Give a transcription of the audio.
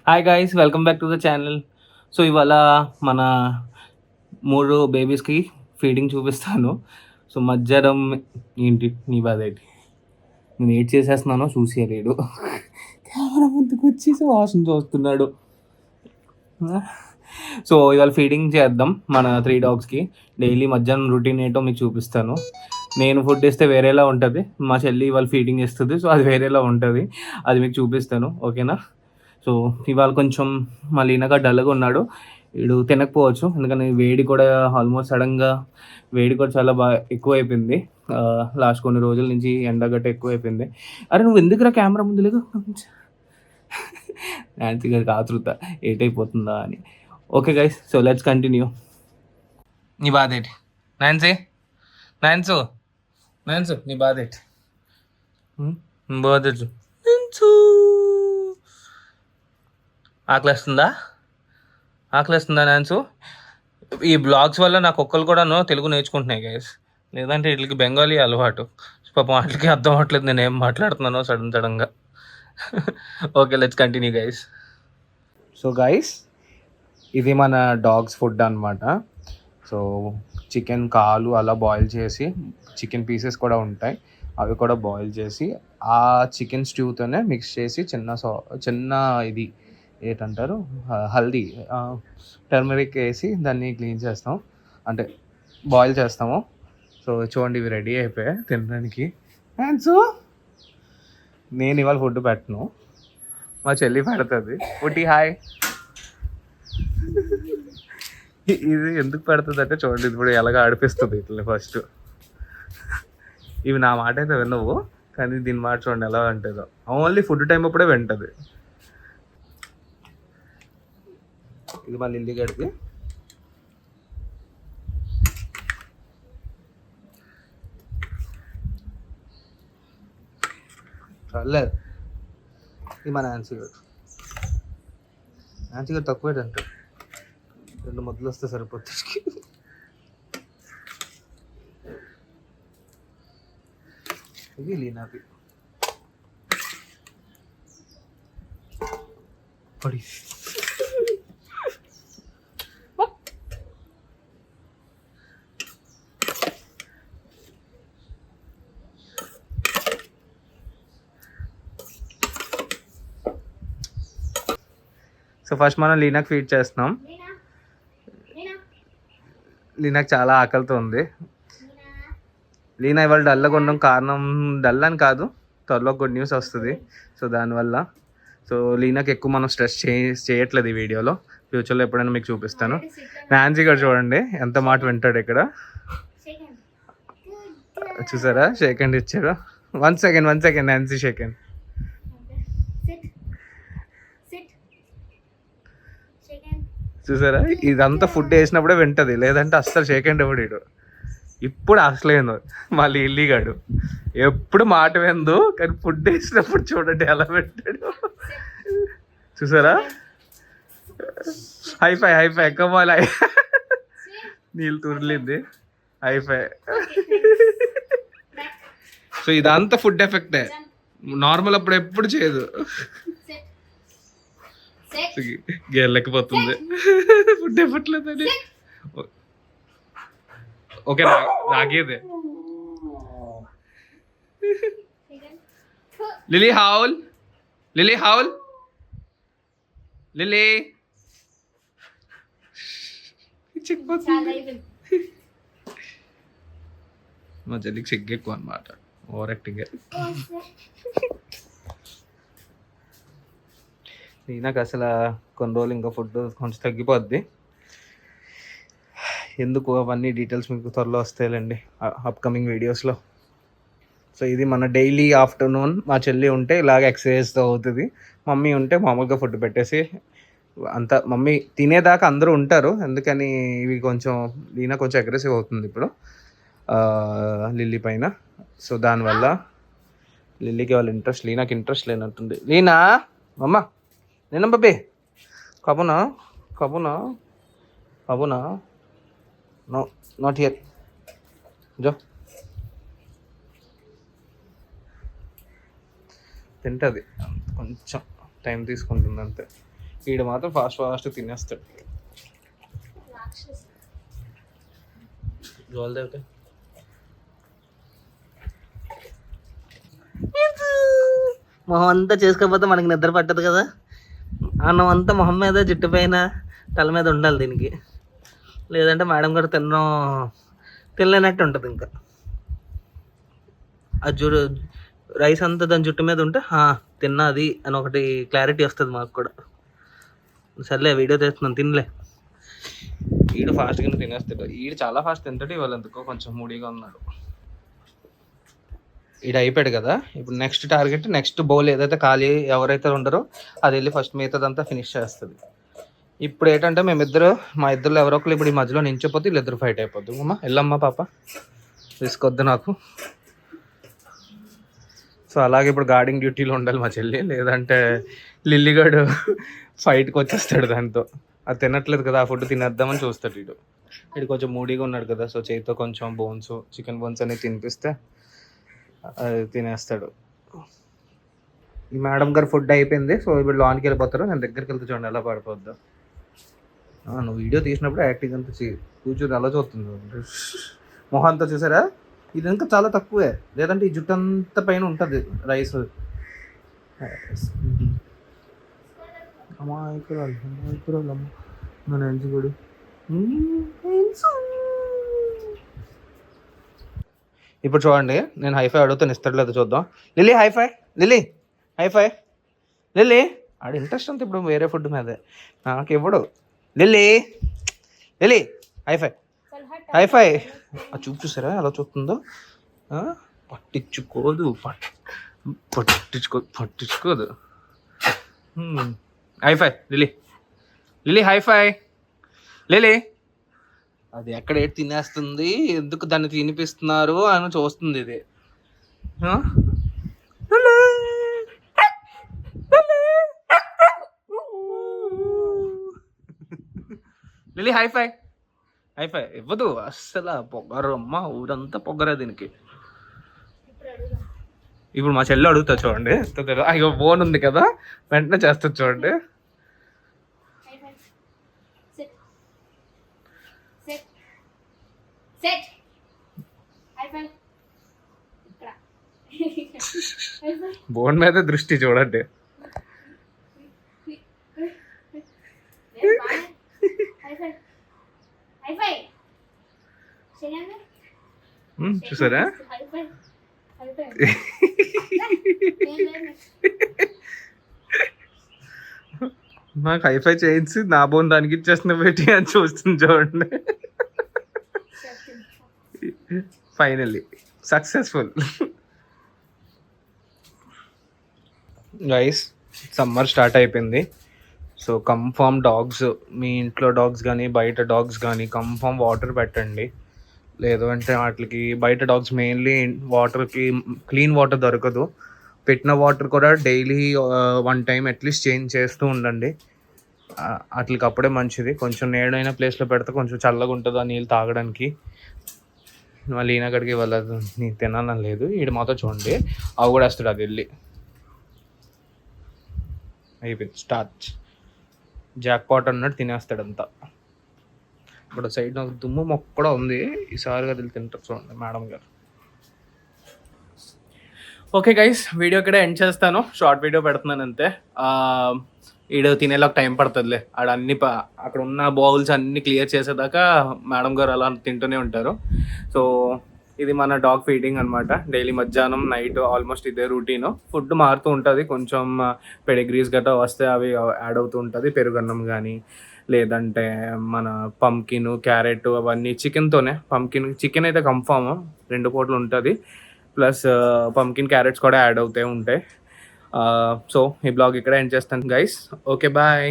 Hi guys, welcome back to the channel. So ఇవాళ మన 3 బేబీస్‌కి feeding చూపిస్తాను. సో మధ్యాహ్నం ఏంటి నీ బాధేంటి? నేను ఏటి చేసేస్తున్నానో చూసేయలేడు. కెమెరా ముందుకొచ్చి వాసన చూస్తున్నాడు. సో ఇవాళ ఫీడింగ్ చేద్దాం మన 3 డాగ్స్‌కి. డైలీ మధ్యాహ్నం రొటీన్ ఏంటో మీకు చూపిస్తాను. నేను ఫుడ్ ఇస్తే వేరేలా ఉంటది. మా చెల్లి ఇవాళ ఫీడింగ్ ఇస్తది. సో అది వేరేలా ఉంటది. అది మీకు చూపిస్తాను. ఓకేనా? సో ఇవాళ కొంచెం మా లీనగా డల్‌గా ఉన్నాడు. వీడు తినకపోవచ్చు. ఎందుకని వేడి కూడా ఆల్మోస్ట్ సడెన్‌గా వేడి కూడా చాలా ఎక్కువైపోయింది. లాస్ట్ కొన్ని రోజుల నుంచి ఎండ గట్టా ఎక్కువైపోయింది. అరే! నువ్వు ఎందుకురా కెమెరా ముందు లేగు? నాన్సీ గారికి ఆతృత ఏటైపోతుందా అని. Okay guys, so let's continue. నీ బాధేంటి? నాన్సీ, నాన్సు, నాన్సు నీ బాధేంటి? బాధేంటి? నాన్సు ఆకలేస్తుందా? ఆకలేస్తుందా నాన్సు? ఈ బ్లాగ్స్ వల్ల నా కుక్కలు కూడాను తెలుగు నేర్చుకుంటున్నాయి గైస్. లేదంటే వీటికి బెంగాలీ అలవాటు. పాపం వాటికి అర్థం అవ్వట్లేదు నేను ఏం మాట్లాడుతున్నానో సడన్గా. Okay, let's continue guys. So guys, ఇది మన డాగ్స్ ఫుడ్ అనమాట. సో చికెన్ కాలు అలా బాయిల్ చేసి, చికెన్ పీసెస్ కూడా ఉంటాయి, అవి కూడా బాయిల్ చేసి ఆ చికెన్ స్ట్యూతోనే మిక్స్ చేసి చిన్న ఇది ఏంటంటారు హల్దీ, టర్మరిక్ వేసి దాన్ని క్లీన్ చేస్తాం, అంటే బాయిల్ చేస్తాము. సో చూడండి, ఇవి రెడీ అయిపోయాయి తినడానికి. సో నేను ఇవాళ ఫుడ్ పెట్టను, మా చెల్లి పెడుతుంది. పుట్టి హాయ్. ఇది ఎందుకు పెడుతుంది అంటే చూడండి, ఇప్పుడు ఎలాగ ఆడిపిస్తుంది ఇట్లా. ఫస్ట్ ఇవి నా మాట అయితే వినవు, కానీ దీని మాట చూడండి ఎలా ఉంటుందో. ఓన్లీ ఫుడ్ టైం అప్పుడే వింటుంది. ఇది మళ్ళీ ఇల్లు గడిపి చాలేదు. ఇది మన నాన్సీ గారు. నాన్సీ గారు తక్కువ అంటారు, 2 మొదలు వస్తే సరిపోతుంది. ఇది లీనాకి పడి. సో ఫస్ట్ మనం లీనాకి ఫీడ్ చేస్తున్నాం. లీనాకి చాలా ఆకలితో ఉంది. లీనా ఇవాళ డల్గా ఉండడం కారణం, డల్ అని కాదు, త్వరలో గుడ్ న్యూస్ వస్తుంది. సో దానివల్ల సో లీనాకి ఎక్కువ మనం స్ట్రెస్ చేయట్లేదు ఈ వీడియోలో. ఫ్యూచర్లో ఎప్పుడైనా మీకు చూపిస్తాను. నాన్సీ గారు చూడండి ఎంత మాట వింటాడు ఇక్కడ. చూసారా, షేక్ హ్యాండ్ ఇచ్చారు. 1 సెకండ్ నాన్సీ, షేక్ హ్యాండ్. చూసారా, ఇదంతా ఫుడ్ వేసినప్పుడే వింటది, లేదంటే అస్సలు షేక్ హ్యాండ్ ఇవ్వడు. ఇప్పుడు అసలేను మళ్ళీ ఇల్లిగాడు, ఎప్పుడు మాట విందు, కానీ ఫుడ్ వేసినప్పుడు చూడండి ఎలా పెట్టాడు. చూసారా, హైఫై కమాల్, నీళ్ళు తుర్లింది, హైఫై. సో ఇదంతా ఫుడ్ ఎఫెక్టే, నార్మల్ అప్పుడు ఎప్పుడు చేయదు. గెలకపోతుంది ఫుడ్ ఇవ్వట్లేదని. ఓకే, రాగేదే. Lily howl, Lily howl, Lily చిక్కిపోతుంది. మా చెల్లికి సిగ్గు ఎక్కువ అనమాట, ఓవర్ యాక్టింగ్. నాకు అసలు కొన్ని రోజులు ఇంకా ఫుడ్ కొంచెం తగ్గిపోద్ది. ఎందుకు అవన్నీ డీటెయిల్స్ మీకు త్వరలో వస్తాయిలేండి అప్కమింగ్ వీడియోస్లో. సో ఇది మన డైలీ ఆఫ్టర్నూన్. మా చెల్లి ఉంటే ఇలాగ ఎక్సర్సైజ్తో అవుతుంది, మమ్మీ ఉంటే మామూలుగా ఫుడ్ పెట్టేసి అంతా. మమ్మీ తినేదాకా అందరూ ఉంటారు, ఎందుకని ఇవి కొంచెం లీనా కొంచెం అగ్రెసివ్ అవుతుంది ఇప్పుడు లిల్లీ పైన. సో దానివల్ల లిల్లీకి వాళ్ళ ఇంట్రెస్ట్, లీనాకి ఇంట్రెస్ట్ లేనట్టుంది. లీనా మమ్మ నిన్న బాబే కబునా కబునా కబునా, నో నాట్ హియర్, జో. తింటుంది, కొంచెం టైం తీసుకుంటుంది అంతే. వీడు మాత్రం ఫాస్ట్ తినేస్తాడు. జోల్దేవితే మొహం అంతా చేసుకోకపోతే మనకి నిద్ర పట్టదు కదా. అన్నం అంతా మొహం మీద, జుట్టు పైన, తల మీద ఉండాలి దీనికి. లేదంటే మేడం గారు తినలేనట్టు ఉంటుంది. ఇంకా ఆ రైస్ అంతా దాని జుట్టు మీద ఉంటే తిన్నది అని ఒకటి క్లారిటీ వస్తుంది మాకు కూడా. సర్లే వీడియో తీస్తున్నాను, తినలే. వీడు ఫాస్ట్గా తినేస్తాడు. వీడు చాలా ఫాస్ట్ తింటాడు. ఇవాళ ఎందుకో కొంచెం మూడీగా ఉన్నాడు. ఇది అయిపోయాడు కదా. ఇప్పుడు నెక్స్ట్ టార్గెట్, నెక్స్ట్ బౌల్ ఏదైతే ఖాళీ ఎవరైతే ఉండరో అది వెళ్ళి ఫస్ట్ మిగతాదంతా ఫినిష్ చేస్తుంది. ఇప్పుడు ఏంటంటే మా ఇద్దరు ఎవరో ఒకరు ఇప్పుడు ఈ మధ్యలో నించిపోతే వీళ్ళిద్దరు ఫైట్ అయిపోద్దు. అమ్మ వెళ్ళమ్మా పాప, తీసుకొద్దు నాకు. సో అలాగే ఇప్పుడు గార్డింగ్ డ్యూటీలో ఉండాలి మా చెల్లి, లేదంటే లిల్లీగాడు ఫైట్కి వచ్చేస్తాడు దాంతో. అది తినట్లేదు కదా, ఆ ఫుడ్ తినేద్దామని చూస్తాడు వీడు. వీడు కొంచెం మూడీగా ఉన్నాడు కదా, సో చేతితో కొంచెం చికెన్ బోన్స్ అనేది తినిపిస్తే అది తినేస్తాడు. ఈ మేడం గారు ఫుడ్ అయిపోయింది. సో ఇప్పుడు లోన్కి వెళ్ళిపోతారు. నేను దగ్గరికి వెళ్తే చూడండి ఎలా పడిపోద్దా. నువ్వు వీడియో తీసినప్పుడు యాక్టింగ్ అంతా కూర్చొని అలా చూస్తుంది. మొహం అంతా చూసారా, ఇది ఇంకా చాలా తక్కువే. లేదంటే ఈ జుట్టు అంతా పైన ఉంటుంది రైస్. అమ్మాయికురాలు మన ఎంచుకోడు. ఇప్పుడు చూడండి, నేను హైఫై అడుగుతాను, ఇస్తాడు లేదు చూద్దాం. లిల్లీ హైఫై, లిల్లీ ఆడ ఇంట్రెస్ట్ అంతా ఇప్పుడు వేరే ఫుడ్ మీదే. నాకు ఇవ్వడు. లిల్లీ హైఫై అది చూసారా ఎలా చూస్తుందో. పట్టించుకోదు. Hi-fi lily hi-fi. లిల్లీ అది ఎక్కడ తినేస్తుంది, ఎందుకు దాన్ని తినిపిస్తున్నారు అని చూస్తుంది ఇది. లిల్లీ హైఫై ఇవ్వదు అస్సలు. పొగరు అమ్మ, ఊరంతా పొగరా దీనికి. ఇప్పుడు మా చెల్లి అడుగుతా చూడండి. అయ్యో ఫోన్ ఉంది కదా, వెంటనే చేస్తుంది చూడండి. బోన్ మీద దృష్టి చూడండి. చూసారా, నాకు హైఫై చేయించి నా బోన్ దానికి ఇచ్చేస్తున్న పెట్టి అని చూస్తుంది చూడండి. Finally successful. Guys, summer start అయిపోయింది. సో కన్ఫామ్ డాగ్స్, మీ ఇంట్లో డాగ్స్ కానీ బయట డాగ్స్ కానీ కన్ఫామ్ వాటర్ పెట్టండి. లేదు అంటే వాటికి బయట డాగ్స్ మెయిన్లీ వాటర్కి క్లీన్ వాటర్ దొరకదు. పెట్టిన వాటర్ కూడా డైలీ 1 టైం అట్లీస్ట్ చేంజ్ చేస్తూ ఉండండి. వాటికి అప్పుడే మంచిది. కొంచెం నేడైన ప్లేస్లో పెడితే కొంచెం చల్లగా ఉంటుంది ఆ నీళ్ళు తాగడానికి. మళ్ళీ ఈయనక్కడికి వెళ్ళదు, నీకు తినాలని లేదు. వీడు మాతో చూడండి అవి కూడా వేస్తాడు. అది వెళ్ళి అయిపోయింది స్టార్ట్. జాక్ పాట్ అన్నట్టు తినేస్తాడు అంతా. ఇప్పుడు సైడ్ నాకు దుమ్ము మొక్క కూడా ఉంది. ఈసారి అది తింటారు చూడండి మేడం గారు. ఓకే గైస్, వీడియో ఇక్కడ ఎండ్ చేస్తాను. షార్ట్ వీడియో పెడుతున్నాను అంతే. వీడియో తినేలాగా టైం పడుతుందిలే. ఆడ అక్కడ ఉన్న బౌల్స్ అన్నీ క్లియర్ చేసేదాకా మేడం గారు అలా తింటూనే ఉంటారు. సో ఇది మన డాగ్ ఫీడింగ్ అనమాట. డైలీ మధ్యాహ్నం నైట్ ఆల్మోస్ట్ ఇదే రూటీన్. ఫుడ్ మారుతూ ఉంటుంది. కొంచెం పెడిగ్రీస్ గట్రా వస్తే అవి యాడ్ అవుతూ ఉంటుంది. పెరుగన్నం కానీ లేదంటే మన పంకిన్, క్యారెట్ అవన్నీ చికెన్తోనే. చికెన్ అయితే కన్ఫామ్ 2 పూటలు ఉంటుంది. ప్లస్ పంకిన్, క్యారెట్స్ కూడా యాడ్ అవుతూ ఉంటాయి. సో ఈ బ్లాగ్ ఇక్కడ ఎండ్ చేస్తాను గైస్. Okay bye.